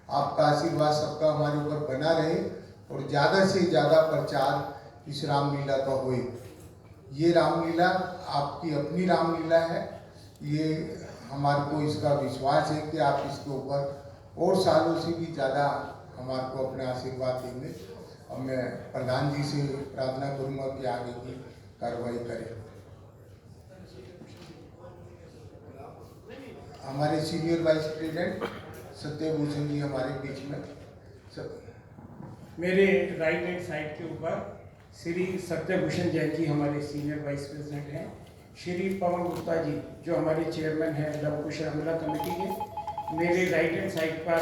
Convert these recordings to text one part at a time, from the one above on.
आपका आशीर्वाद सबका हमारे ऊपर बना रहे और ज़्यादा से ज़्यादा प्रचार इस रामलीला का होए। ये रामलीला आपकी अपनी रामलीला है। ये हमारे को इसका विश्वास है कि आप इसके ऊपर और सालों से भी ज़्यादा हमारे को अपना आशीर्वाद देंगे। और मैं प्रधान जी से प्रार्थना करूँगा कि आगे की कार्रवाई करें। हमारे सीनियर वाइस प्रेसिडेंट सत्यभूषण जी हमारे बीच में मेरे राइट हैंड साइड के ऊपर श्री सत्यभूषण जैन जी हमारे सीनियर वाइस प्रेसिडेंट हैं। श्री पवन गुप्ता जी जो हमारे चेयरमैन हैं लव कुश रामलीला कमेटी के। मेरे राइट हैंड साइड पर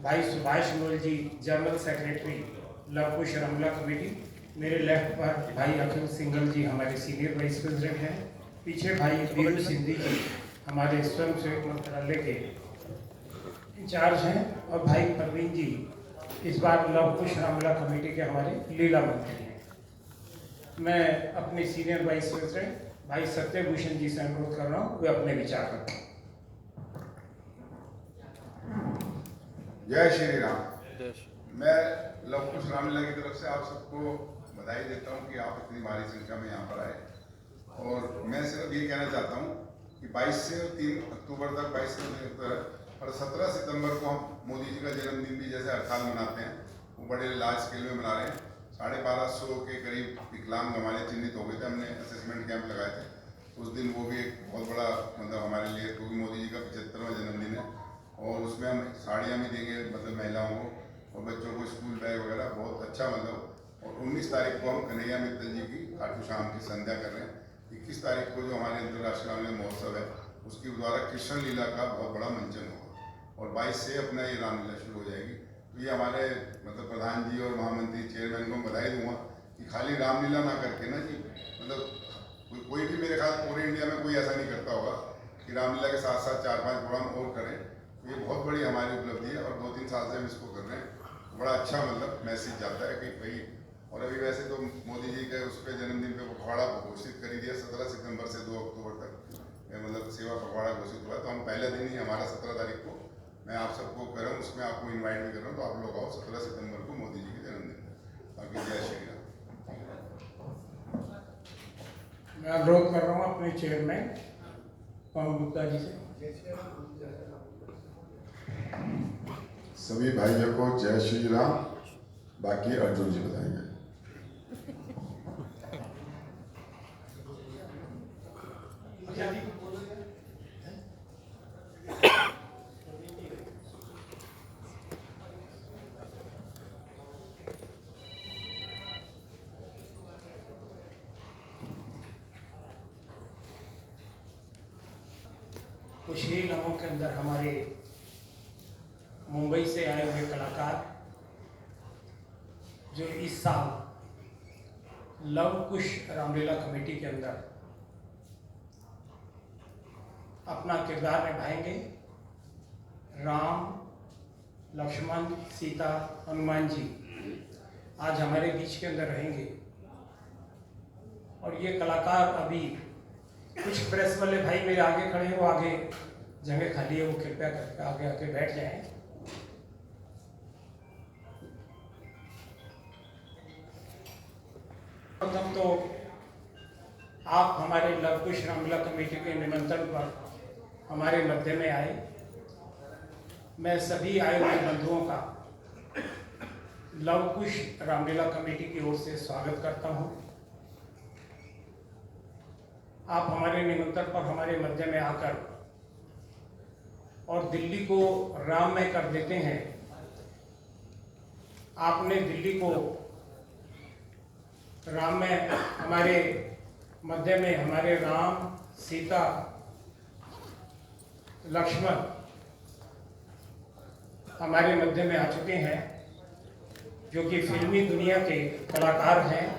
भाई सुभाष मोल जी जनरल सेक्रेटरी लव कुश रामलीला कमेटी। मेरे लेफ्ट पर भाई अखिल सिंघल जी हमारे सीनियर वाइस प्रेसिडेंट हैं। पीछे भाई वीरू सिंधी जी हमारे स्वयं सेवक मंत्रालय के इंचार्ज हैं और भाई परवीन जी इस बार लव कुश रामलीला कमेटी के हमारे लीला मंत्री हैं। मैं अपने सीनियर वाइस प्रेसिडेंट भाई सत्यभूषण जी से अनुरोध कर रहा हूँ वे अपने विचार रखें। जय श्री राम। मैं लव कुश रामलीला की तरफ से आप सबको बधाई देता हूँ कि आप इतनी भारी संख्या में यहाँ पर आए। और मैं सिर्फ ये कहना चाहता हूँ कि 22 से 3 अक्टूबर तक 22 से और 17 सितंबर को हम मोदी जी का जन्मदिन भी जैसे हड़ताल मनाते हैं वो बड़े लार्ज स्केल में मना रहे हैं। 1250 के करीब विकलांग हमारे चिन्हित हो गए थे। हमने असेसमेंट कैंप लगाए थे उस दिन। वो भी एक बहुत बड़ा मतलब हमारे लिए, क्योंकि मोदी जी का 75वां जन्मदिन है और उसमें हम साड़ियाँ भी देंगे मतलब महिलाओं को और बच्चों को स्कूल बैग वगैरह बहुत अच्छा मतलब। और 19 तारीख को हम कन्हैया मित्तल जी की खाटू शाम की संध्या कर रहे हैं। 21 तारीख को जो हमारे अंतर्राष्ट्रीय रामलीला महोत्सव है उसके द्वारा कृष्ण लीला का बहुत बड़ा मंचन होगा और 22 से अपना ये रामलीला शुरू हो जाएगी। तो ये हमारे मतलब प्रधान जी और महामंत्री चेयरमैन को बधाई दूंगा कि खाली रामलीला ना करके ना जी मतलब कोई भी मेरे ख्याल पूरे इंडिया में कोई ऐसा नहीं करता होगा कि रामलीला के साथ साथ 4-5 प्रोग्राम और करें। तो ये बहुत बड़ी हमारी उपलब्धि है और 2-3 साल से हम इसको कर रहे हैं। बड़ा अच्छा मतलब मैसेज जाता है कि भाई। और अभी वैसे तो मोदी जी के उस पर जन्मदिन पे पखवाड़ा घोषित कर दिया 17 सितंबर से 2 अक्टूबर तक मतलब सेवा पखवाड़ा घोषित हुआ। तो हम पहले दिन ही हमारा 17 तारीख को मैं आप सबको कर रहा हूँ, उसमें आपको इनवाइट भी कर रहा हूँ। तो आप लोग आओ 17 सितंबर को मोदी जी के जन्मदिन। बाकी जय श्री राम। मैं अनुरोध कर रहा हूँ अपने चेयरमैन पवन गुप्ता जी से। सभी भाइयों को जय श्री राम। बाकी अर्जुन जी बताएंगे। कुछ ही लम्हों के अंदर हमारे मुंबई से आए हुए कलाकार जो इस साल लव कुश रामलीला कमेटी के अंदर अपना किरदार निभाएंगे। राम, लक्ष्मण, सीता, हनुमान जी आज हमारे बीच के अंदर रहेंगे। और ये कलाकार अभी कुछ प्रेस वाले भाई मेरे आगे खड़े हैं, वो आगे जगह खाली है, वो कृपया करके आगे आके बैठ जाएं। प्रथम तो आप हमारे लव कुश रामलीला कमेटी के निमंत्रण पर हमारे मध्य में आए। मैं सभी आए हुए बंधुओं का लव कुश रामलीला कमेटी की ओर से स्वागत करता हूं। आप हमारे निमंत्रण पर हमारे मध्य में आकर और दिल्ली को राममय कर देते हैं। आपने दिल्ली को राम में हमारे मध्य में हमारे राम, सीता, लक्ष्मण हमारे मध्य में आ चुके हैं, जो कि फिल्मी दुनिया के कलाकार हैं।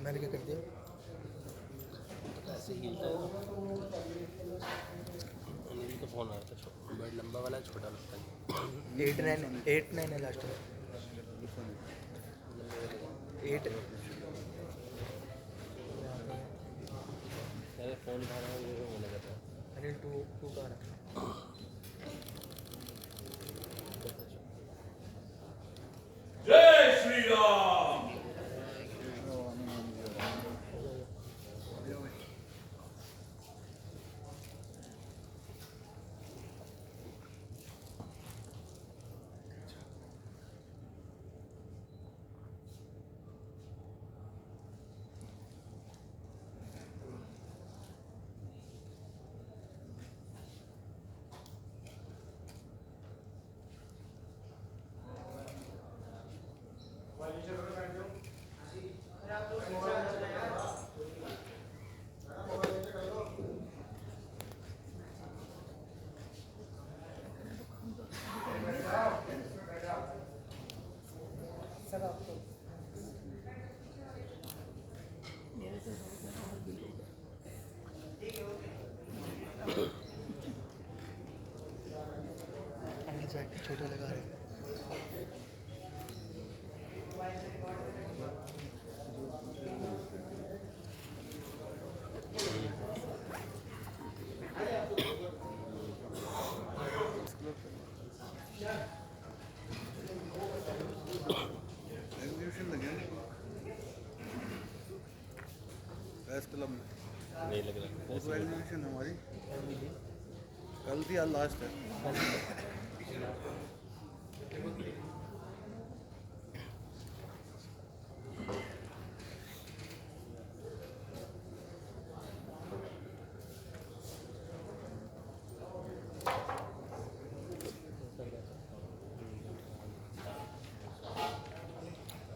मैंने क्या कर दिया? ऐसे ही तो अनिल का फ़ोन आया था, बड़ा लंबा वाला, छोटा लगता है। 89 है लास्ट में। 8 अरे फ़ोन उठा रहा हूँ, ये होने लगा था। अनिल 2 का रहा। जय श्री राम। छोटा लगा रहे। नहीं लग रहा एग्जीबिशन हमारी कल थी, आज लास्ट है।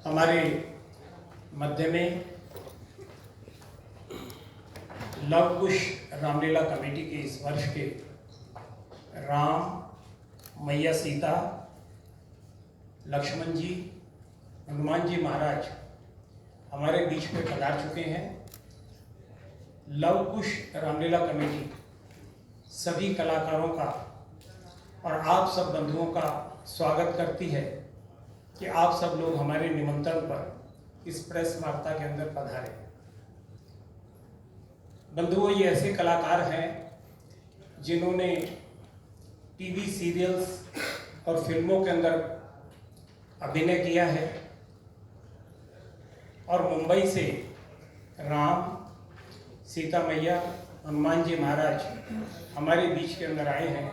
हमारे मध्य में लव कुश रामलीला कमेटी के इस वर्ष के राम, मैया सीता, लक्ष्मण जी, हनुमान जी महाराज हमारे बीच में पधार चुके हैं। लव कुश रामलीला कमेटी सभी कलाकारों का और आप सब बंधुओं का स्वागत करती है कि आप सब लोग हमारे निमंत्रण पर इस प्रेस वार्ता के अंदर पधारे। बंधुओं, ये ऐसे कलाकार हैं जिन्होंने टीवी सीरियल्स और फिल्मों के अंदर अभिनय किया है और मुंबई से राम, सीता मैया, हनुमान जी महाराज हमारे बीच के अंदर आए हैं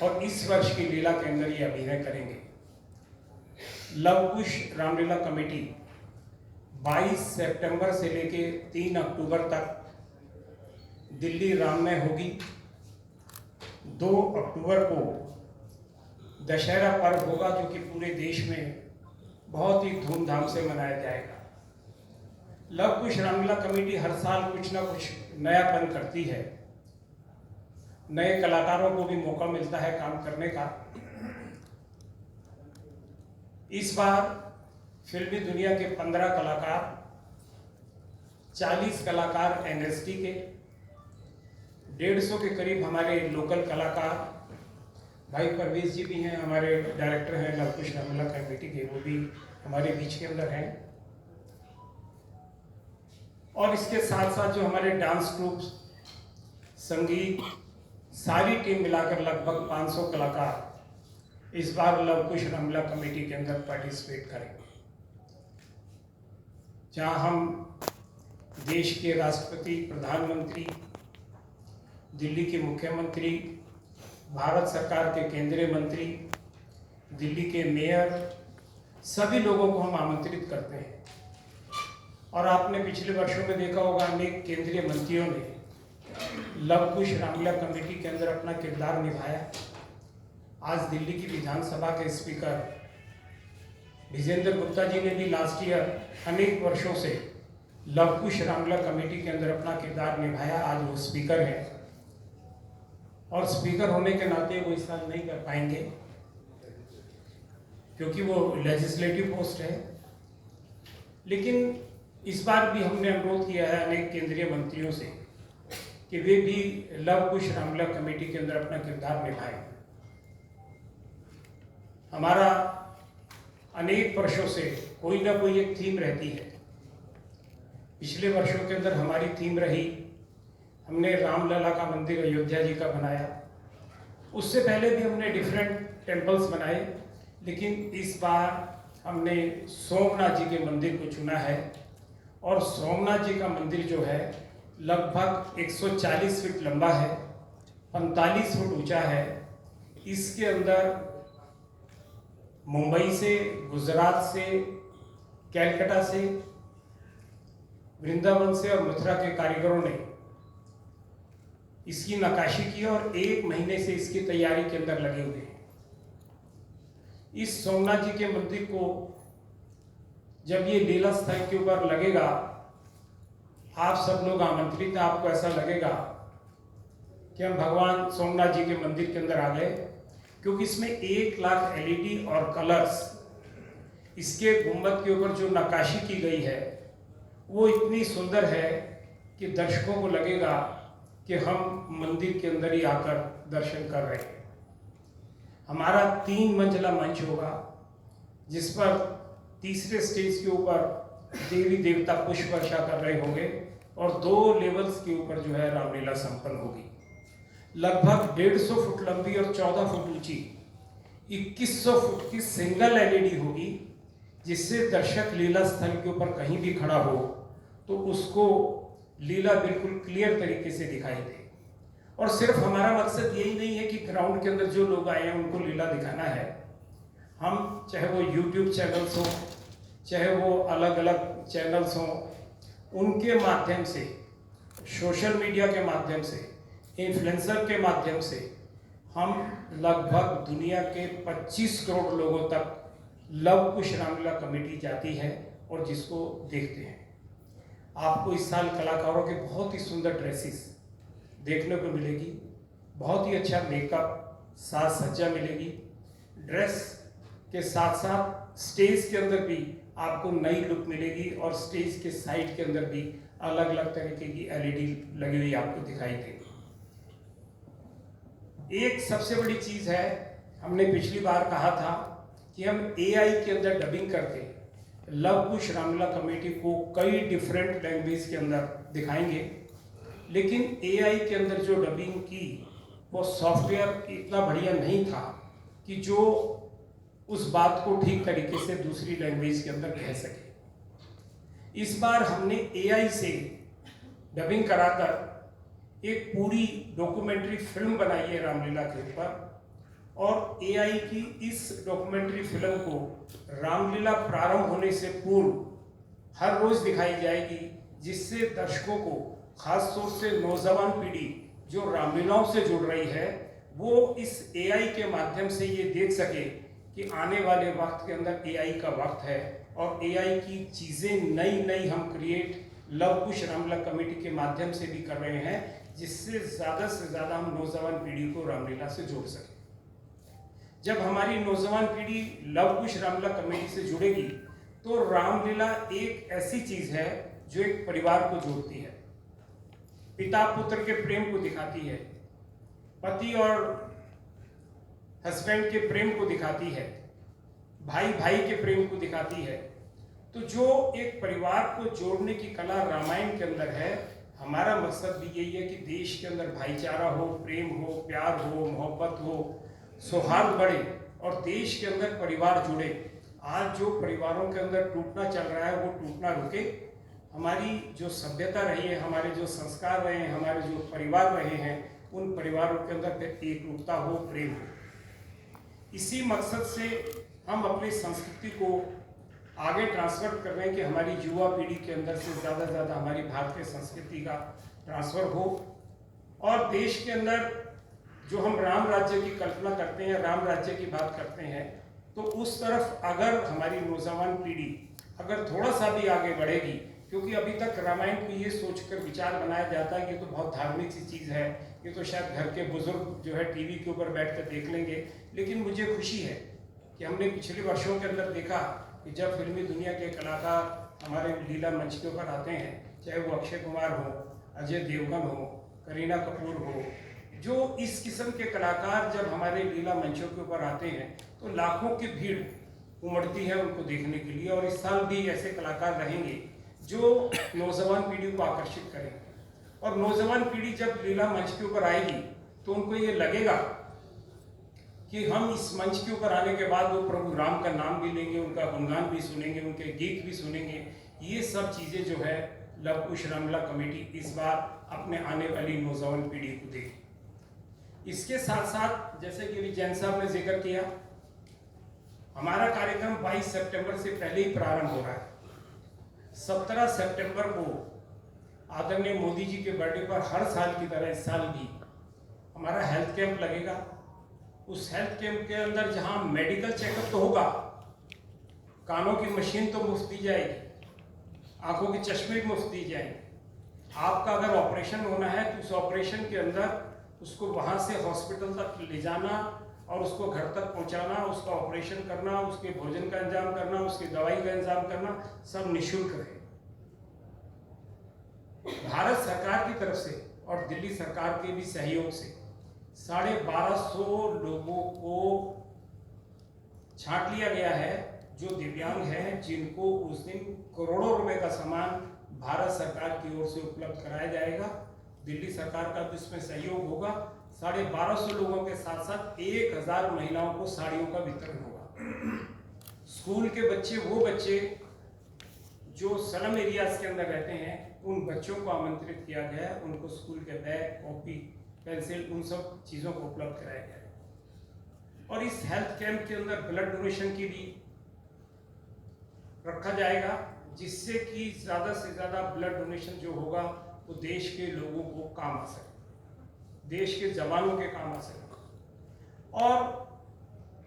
और इस वर्ष की लीला के अंदर ये अभिनय करेंगे। लव कुश रामलीला कमेटी 22 सितंबर से लेके 3 अक्टूबर तक दिल्ली राम में होगी। 2 अक्टूबर को दशहरा पर्व होगा जो कि पूरे देश में बहुत ही धूमधाम से मनाया जाएगा। लव कुश रामलीला कमेटी हर साल कुछ ना कुछ नयापन करती है, नए कलाकारों को भी मौका मिलता है काम करने का। इस बार फिल्मी दुनिया के 15 कलाकार, 40 कलाकार एनएसडी के, 150 के करीब हमारे लोकल कलाकार, भाई परवेज जी भी हैं, हमारे डायरेक्टर हैं लव कुश रामलीला कमेटी के, वो भी हमारे बीच के अंदर हैं। और इसके साथ साथ जो हमारे डांस ग्रुप्स, संगीत, सारी टीम मिलाकर लगभग 500 कलाकार इस बार लव कुश रामलीला कमेटी के अंदर पार्टिसिपेट करेंगे, जहां हम देश के राष्ट्रपति, प्रधानमंत्री, दिल्ली के मुख्यमंत्री, भारत सरकार के केंद्रीय मंत्री, दिल्ली के मेयर, सभी लोगों को हम आमंत्रित करते हैं। और आपने पिछले वर्षों में देखा होगा, अनेक केंद्रीय मंत्रियों ने लव कुश रामलीला कमेटी के अंदर अपना किरदार निभाया। आज दिल्ली की विधानसभा के स्पीकर विजेंद्र गुप्ता जी ने भी लास्ट ईयर अनेक वर्षों से लव कुश रामलीला कमेटी के अंदर अपना किरदार निभाया। आज वो स्पीकर हैं और स्पीकर होने के नाते वो इस साल नहीं कर पाएंगे क्योंकि वो लेजिस्लेटिव पोस्ट है। लेकिन इस बार भी हमने अनुरोध किया है अनेक केंद्रीय मंत्रियों से कि वे भी लव कुश रामलीला कमेटी के अंदर अपना किरदार निभाएं। हमारा अनेक वर्षों से कोई ना कोई एक थीम रहती है। पिछले वर्षों के अंदर हमारी थीम रही, हमने रामलला का मंदिर अयोध्या जी का बनाया। उससे पहले भी हमने डिफरेंट टेम्पल्स बनाए, लेकिन इस बार हमने सोमनाथ जी के मंदिर को चुना है। और सोमनाथ जी का मंदिर जो है लगभग 140 फीट लंबा है, 45 फुट ऊंचा है। इसके अंदर मुंबई से, गुजरात से, कैलकाटा से, वृंदावन से और मथुरा के कारीगरों ने इसकी नक्काशी की और 1 महीने से इसकी तैयारी के अंदर लगे हुए हैं। इस सोमनाथ जी के मंदिर को जब ये लीला स्थल के ऊपर लगेगा, आप सब लोग आमंत्रित हैं। आपको ऐसा लगेगा कि हम भगवान सोमनाथ जी के मंदिर के अंदर आ गए, क्योंकि इसमें 1 लाख LED और कलर्स, इसके गुंबद के ऊपर जो नक्काशी की गई है वो इतनी सुंदर है कि दर्शकों को लगेगा कि हम मंदिर के अंदर ही आकर दर्शन कर रहे हैं। हमारा 3 मंजिला मंच होगा, जिस पर तीसरे स्टेज के ऊपर देवी देवता पुष्प वर्षा कर रहे होंगे और 2 लेवल्स के ऊपर जो है रामलीला संपन्न होगी। लगभग 150 फुट लंबी और 14 फुट ऊंची 2100 फुट की सिंगल LED होगी, जिससे दर्शक लीला स्थल के ऊपर कहीं भी खड़ा हो तो उसको लीला बिल्कुल क्लियर तरीके से दिखाई दे। और सिर्फ हमारा मकसद यही नहीं है कि ग्राउंड के अंदर जो लोग आए हैं उनको लीला दिखाना है। हम चाहे वो YouTube चैनल्स हो, चाहे वो अलग अलग चैनल्स हों, उनके माध्यम से, सोशल मीडिया के माध्यम से, इन्फ्लुएंसर के माध्यम से हम लगभग दुनिया के 25 करोड़ लोगों तक लव कुश रामलीला कमेटी जाती है और जिसको देखते हैं। आपको इस साल कलाकारों के बहुत ही सुंदर ड्रेसेस देखने को मिलेगी, बहुत ही अच्छा मेकअप, साज सज्जा मिलेगी। ड्रेस के साथ साथ स्टेज के अंदर भी आपको नई लुक मिलेगी और स्टेज के साइड के अंदर भी अलग अलग तरीके की LED लगी हुई आपको दिखाई देगी। एक सबसे बड़ी चीज है, हमने पिछली बार कहा था कि हम AI के अंदर डबिंग करके लव कुश रामलीला कमेटी को कई डिफरेंट लैंग्वेज के अंदर दिखाएंगे, लेकिन AI के अंदर जो डबिंग की वो सॉफ्टवेयर इतना बढ़िया नहीं था कि जो उस बात को ठीक तरीके से दूसरी लैंग्वेज के अंदर कह सके। इस बार हमने AI से डबिंग कराकर एक पूरी डॉक्यूमेंट्री फिल्म बनाई है रामलीला के ऊपर, और AI की इस डॉक्यूमेंट्री फिल्म को रामलीला प्रारंभ होने से पूर्व हर रोज दिखाई जाएगी, जिससे दर्शकों को, खास तौर से नौजवान पीढ़ी जो रामलीलाओं से जुड़ रही है, वो इस AI के माध्यम से ये देख सके कि आने वाले वक्त के अंदर AI का वक्त है और AI की चीज़ें नई नई हम क्रिएट लव कुश रामलीला कमेटी के माध्यम से भी कर रहे हैं, जिससे ज़्यादा से ज़्यादा हम नौजवान पीढ़ी को रामलीला से जोड़ सकें। जब हमारी नौजवान पीढ़ी लव कुश रामलीला कमेटी से जुड़ेगी तो रामलीला एक ऐसी चीज़ है जो एक परिवार को जोड़ती है, पिता पुत्र के प्रेम को दिखाती है, पति और हस्बैंड के प्रेम को दिखाती है, भाई भाई के प्रेम को दिखाती है। तो जो एक परिवार को जोड़ने की कला रामायण के अंदर है, हमारा मकसद भी यही है कि देश के अंदर भाईचारा हो, प्रेम हो, प्यार हो, मोहब्बत हो, सौहार्द बढ़े और देश के अंदर परिवार जुड़े। आज जो परिवारों के अंदर टूटना चल रहा है वो टूटना रुके। हमारी जो सभ्यता रही है, हमारे जो संस्कार रहे हैं, हमारे जो परिवार रहे हैं, उन परिवारों के अंदर एकरूपता हो, प्रेम हो। इसी मकसद से हम अपनी संस्कृति को आगे ट्रांसफर कर रहे हैं कि हमारी युवा पीढ़ी के अंदर से ज़्यादा से ज़्यादा हमारी भारतीय संस्कृति का ट्रांसफ़र हो और देश के अंदर जो हम राम राज्य की कल्पना करते हैं, राम राज्य की बात करते हैं, तो उस तरफ अगर हमारी नौजवान पीढ़ी अगर थोड़ा सा भी आगे बढ़ेगी, क्योंकि अभी तक रामायण को ये सोचकर विचार बनाया जाता है कि ये तो बहुत धार्मिक सी चीज़ है, ये तो शायद घर के बुजुर्ग जो है टीवी के ऊपर बैठ कर देख लेंगे। लेकिन मुझे खुशी है कि हमने पिछले वर्षों के अंदर देखा कि जब फिल्मी दुनिया के कलाकार हमारे लीला मंच के ऊपर आते हैं, चाहे वो अक्षय कुमार हो, अजय देवगन हो, करीना कपूर हो, जो इस किस्म के कलाकार जब हमारे लीला मंचों के ऊपर आते हैं तो लाखों की भीड़ उमड़ती है उनको देखने के लिए। और इस साल भी ऐसे कलाकार रहेंगे जो नौजवान पीढ़ी को आकर्षित करेंगे। और नौजवान पीढ़ी जब लीला मंच के ऊपर आएगी तो उनको ये लगेगा कि हम इस मंच के ऊपर आने के बाद वो प्रभु राम का नाम भी लेंगे, उनका गुणगान भी सुनेंगे, उनके गीत भी सुनेंगे। ये सब चीज़ें जो है लव कुश रामलीला कमेटी इस बार अपने आने वाली नौजवान पीढ़ी को देगी। इसके साथ साथ जैसे कि अभी जैन साहब ने जिक्र किया, हमारा कार्यक्रम 22 सितंबर से पहले ही प्रारंभ हो रहा है। 17 सितंबर को आदरणीय मोदी जी के बर्थडे पर हर साल की तरह इस साल भी हमारा हेल्थ कैंप लगेगा। उस हेल्थ कैंप के अंदर जहां मेडिकल चेकअप तो होगा, कानों की मशीन तो मुफ्त दी जाएगी, आंखों के चश्मे भी मुफ्त दी जाएंगे। आपका अगर ऑपरेशन होना है तो उस ऑपरेशन के अंदर उसको वहां से हॉस्पिटल तक ले जाना और उसको घर तक पहुंचाना, उसका ऑपरेशन करना, उसके भोजन का इंतजाम करना, उसकी दवाई का इंतजाम करना, सब निःशुल्क है। भारत सरकार की तरफ से और दिल्ली सरकार के भी सहयोग से 1250 लोगों को छांट लिया गया है जो दिव्यांग हैं, जिनको उस दिन करोड़ों रुपए का सामान भारत सरकार की ओर से उपलब्ध कराया जाएगा। दिल्ली सरकार का भी इसमें सहयोग होगा। 1250 लोगों के साथ साथ 1000 महिलाओं को साड़ियों का वितरण होगा। स्कूल के बच्चे, वो बच्चे जो स्लम एरियाज के अंदर रहते हैं, उन बच्चों को आमंत्रित किया गया है। उनको स्कूल के बैग, कॉपी, पेंसिल, उन सब चीज़ों को उपलब्ध कराया गया है। और इस हेल्थ कैंप के अंदर ब्लड डोनेशन की भी रखा जाएगा, जिससे कि ज़्यादा से ज़्यादा ब्लड डोनेशन जो होगा वो देश के लोगों को काम आ सके, देश के जवानों के काम आ सके। और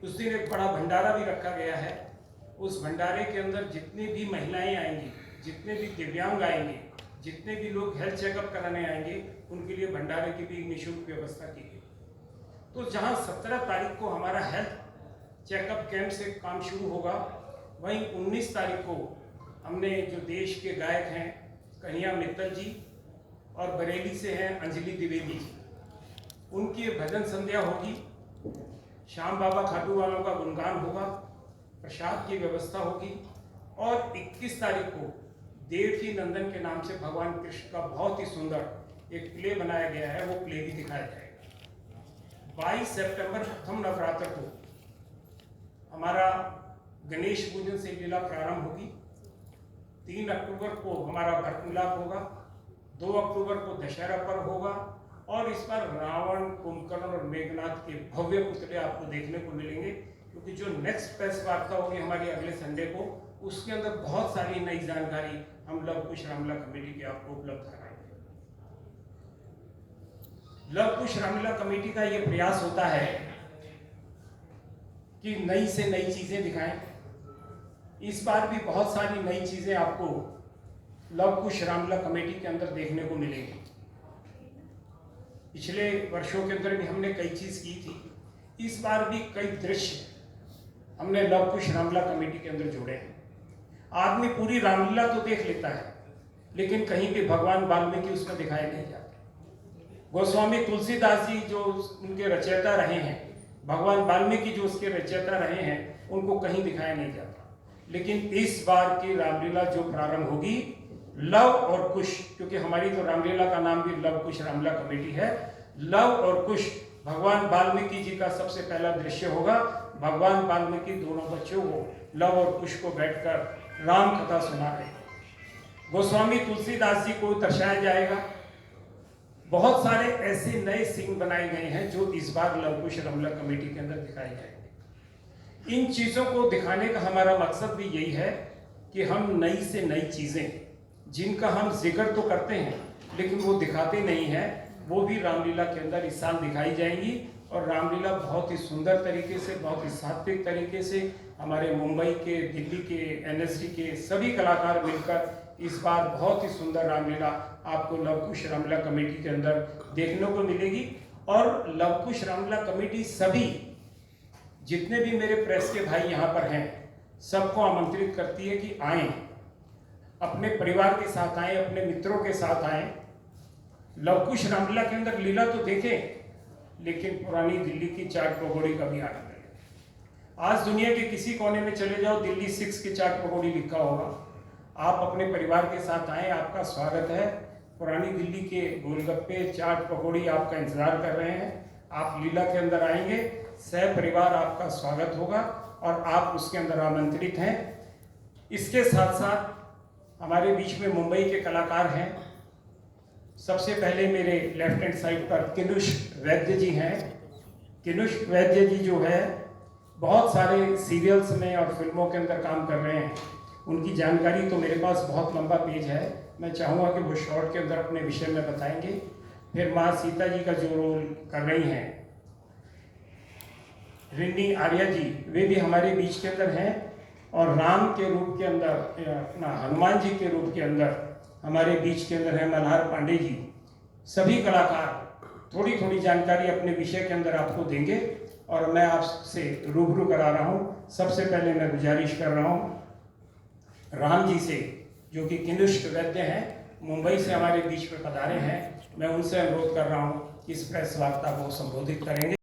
उस दिन एक बड़ा भंडारा भी रखा गया है। उस भंडारे के अंदर जितनी भी महिलाएं आएंगी, जितने भी दिव्यांग आएंगे, जितने भी लोग हेल्थ चेकअप कराने आएंगे, उनके लिए भंडारे की भी निःशुल्क व्यवस्था की गई। तो जहां 17 तारीख को हमारा हेल्थ चेकअप कैंप से काम शुरू होगा, वहीं 19 तारीख को हमने जो देश के गायक हैं कन्हैया मित्तल जी और बरेली से हैं अंजलि द्विवेदी जी, उनकी भजन संध्या होगी। श्याम बाबा खाटू वालों का गुणगान होगा, प्रसाद की व्यवस्था होगी। और 21 तारीख को देवकी नंदन के नाम से भगवान कृष्ण का बहुत ही सुंदर एक प्ले बनाया गया है, वो प्ले भी दिखाया जाएगा। 22 सितंबर प्रथम नवरात्र को हमारा गणेश पूजन से लीला प्रारंभ होगी। 3 अक्टूबर को हमारा भरत मिलाप होगा। 2 अक्टूबर को दशहरा पर्व होगा। और इस पर रावण, कुंभकर्ण और मेघनाथ के भव्य पुतले आपको देखने को मिलेंगे, क्योंकि जो नेक्स्ट प्रेस वार्ता होगी हमारी अगले संडे को, उसके अंदर बहुत सारी नई जानकारी हम लव कुश रामलीला कमेटी के आपको उपलब्ध कराएंगे। लव कुश रामलीला कमेटी का ये प्रयास होता है कि नई से नई चीजें दिखाएं। इस बार भी बहुत सारी नई चीजें आपको लव कुश रामलीला कमेटी के अंदर देखने को मिलेगी। पिछले वर्षों के अंदर भी हमने कई चीज की थी, इस बार भी कई दृश्य हमने लव कुश रामलीला कमेटी के अंदर जोड़े हैं। आदमी पूरी रामलीला तो देख लेता है, लेकिन कहीं भी भगवान वाल्मीकि उसमें दिखाए नहीं जाते। गोस्वामी तुलसीदास जी जो उनके रचयिता रहे हैं, भगवान वाल्मीकि जो उसके रचयिता रहे हैं, उनको कहीं दिखाया नहीं जाता। लेकिन इस बार की रामलीला जो प्रारंभ होगी, लव और कुश, क्योंकि हमारी तो रामलीला का नाम भी लव कुश रामलीला कमेटी है। लव और कुश, भगवान वाल्मीकि जी का सबसे पहला दृश्य होगा। भगवान वाल्मीकि दोनों बच्चों को, लव और कुश को बैठकर राम कथा सुना रहे हैं। गोस्वामी तुलसीदास जी को दर्शाया जाएगा। बहुत सारे ऐसे नए सीन बनाए गए हैं जो इस बार लव कुश रामलीला कमेटी के अंदर दिखाए जाएंगे। इन चीजों को दिखाने का हमारा मकसद भी यही है कि हम नई से नई चीजें, जिनका हम जिक्र तो करते हैं लेकिन वो दिखाते नहीं हैं, वो भी रामलीला के अंदर इस साल दिखाई जाएंगी। और रामलीला बहुत ही सुंदर तरीके से, बहुत ही सात्विक तरीके से हमारे मुंबई के, दिल्ली के, एनएसडी के सभी कलाकार मिलकर इस बार बहुत ही सुंदर रामलीला आपको लव कुश रामलीला कमेटी के अंदर देखने को मिलेगी। और लव कुश रामलीला कमेटी सभी जितने भी मेरे प्रेस के भाई यहाँ पर हैं सबको आमंत्रित करती है कि आएं, अपने परिवार के साथ आएं, अपने मित्रों के साथ आएं। लव कुश रामलीला के अंदर लीला तो देखें, लेकिन पुरानी दिल्ली की चाट पकौड़ी का भी आनंद लें। आज दुनिया के किसी कोने में चले जाओ, दिल्ली 6 की चाट पकौड़ी लिखा होगा। आप अपने परिवार के साथ आएं, आपका स्वागत है। पुरानी दिल्ली के गोलगप्पे, चाट पकौड़ी आपका इंतजार कर रहे हैं। आप लीला के अंदर आएंगे, सह परिवार आपका स्वागत होगा और आप उसके अंदर आमंत्रित हैं। इसके साथ साथ हमारे बीच में मुंबई के कलाकार हैं। सबसे पहले मेरे लेफ्ट हैंड साइड पर किनुष वैद्य जी हैं। किनुष वैद्य जी जो है बहुत सारे सीरियल्स में और फिल्मों के अंदर काम कर रहे हैं। उनकी जानकारी तो मेरे पास बहुत लंबा पेज है, मैं चाहूँगा कि वो शॉर्ट के अंदर अपने विषय में बताएंगे। फिर माँ सीता जी का जो रोल कर रही हैं रिन्नी आर्या जी, वे भी हमारे बीच के अंदर हैं। और राम के रूप के अंदर, अपना हनुमान जी के रूप के अंदर हमारे बीच के अंदर है मल्हार पांडे जी। सभी कलाकार थोड़ी थोड़ी जानकारी अपने विषय के अंदर आपको देंगे और मैं आपसे रूबरू करा रहा हूँ। सबसे पहले मैं गुजारिश कर रहा हूँ राम जी से, जो कि किनुष वैद्य हैं, मुंबई से हमारे बीच में पधारे हैं। मैं उनसे अनुरोध कर रहा हूँ कि इस प्रेस वार्ता को संबोधित करेंगे।